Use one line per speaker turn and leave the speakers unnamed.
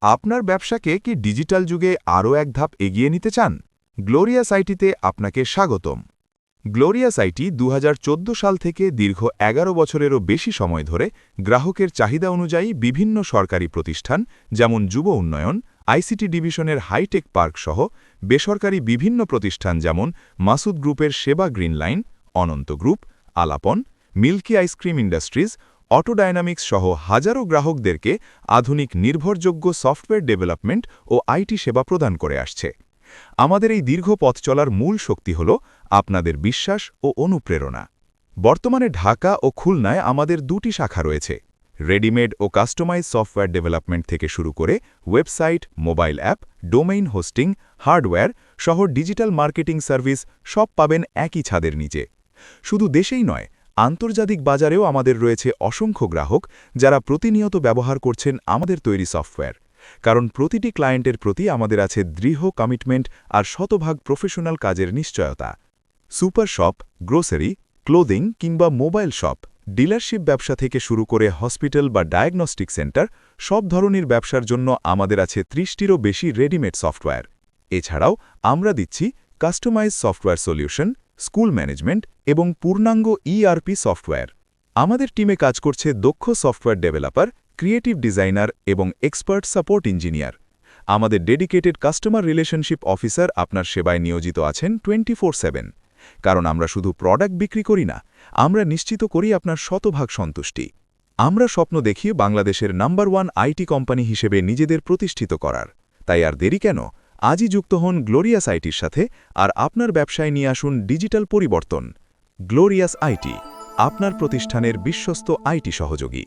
আপনার ব্যবসাকে কি ডিজিটাল যুগে আরও এক ধাপ এগিয়ে নিতে চান? গ্লোরিয়াস আইটিতে আপনাকে স্বাগতম। গ্লোরিয়াস আইটি ২০১৪ সাল থেকে দীর্ঘ ১১ বছরেরও বেশি সময় ধরে গ্রাহকের চাহিদা অনুযায়ী বিভিন্ন সরকারি প্রতিষ্ঠান যেমন যুব উন্নয়ন, আইসিটি ডিভিশনের হাইটেক পার্ক সহ বেসরকারি বিভিন্ন প্রতিষ্ঠান যেমন মাসুদ গ্রুপের সেবা গ্রিন লাইন, অনন্ত গ্রুপ, আলাপন, মিল্কি আইসক্রিম ইন্ডাস্ট্রিজ, অটোডায়নামিক্স সহ হাজারো গ্রাহকদেরকে আধুনিক নির্ভরযোগ্য সফটওয়্যার ডেভেলপমেন্ট ও আইটি সেবা প্রদান করে আসছে। আমাদের এই দীর্ঘ পথ চলার মূল শক্তি হল আপনাদের বিশ্বাস ও অনুপ্রেরণা। বর্তমানে ঢাকা ও খুলনায় আমাদের দুটি শাখা রয়েছে। রেডিমেড ও কাস্টমাইজ সফটওয়্যার ডেভেলপমেন্ট থেকে শুরু করে website, mobile app, domain hosting, hardware সহ ডিজিটাল মার্কেটিং সার্ভিস সব পাবেন একই ছাদের নিচে। শুধু দেশেই নয়, আন্তর্জাতিক বাজারেও আমাদের রয়েছে অসংখ্য গ্রাহক যারা প্রতিনিয়ত ব্যবহার করছেন আমাদের তৈরি সফটওয়্যার। কারণ প্রতিটি ক্লায়েন্টের প্রতি আমাদের আছে দৃঢ় কমিটমেন্ট আর শতভাগ প্রফেশনাল কাজের নিশ্চয়তা। সুপার শপ, গ্রোসারি, ক্লোদিং কিংবা মোবাইল শপ, ডিলারশিপ ব্যবসা থেকে শুরু করে হসপিটাল বা ডায়াগনস্টিক সেন্টার, সব ধরনের ব্যবসার জন্য আমাদের আছে ৩০টিরও বেশি রেডিমেড সফটওয়্যার। এছাড়াও আমরা দিচ্ছি customise software solution, school management এবং পূর্ণাঙ্গ ইআরপি সফটওয়্যার। আমাদের টিমে কাজ করছে দক্ষ সফটওয়্যার ডেভেলপার, ক্রিয়েটিভ ডিজাইনার এবং এক্সপার্ট সাপোর্ট ইঞ্জিনিয়ার। আমাদের ডেডিকেটেড কাস্টমার রিলেশনশিপ অফিসার আপনার সেবায় নিয়োজিত আছেন 24/7। কারণ আমরা শুধু প্রোডাক্ট বিক্রি করি না, আমরা নিশ্চিত করি আপনার শতভাগ সন্তুষ্টি। আমরা স্বপ্ন দেখি বাংলাদেশের নাম্বার 1 আইটি কোম্পানি হিসেবে নিজেদের প্রতিষ্ঠিত করার। তাই আর দেরি কেন? আজই যুক্ত হন গ্লোরিয়াস আইটির সাথে আর আপনার ব্যবসায় নিয়ে আসুন ডিজিটাল পরিবর্তন। গ্লোরিয়াস আইটি, আপনার প্রতিষ্ঠানের বিশ্বস্ত আইটি সহযোগী।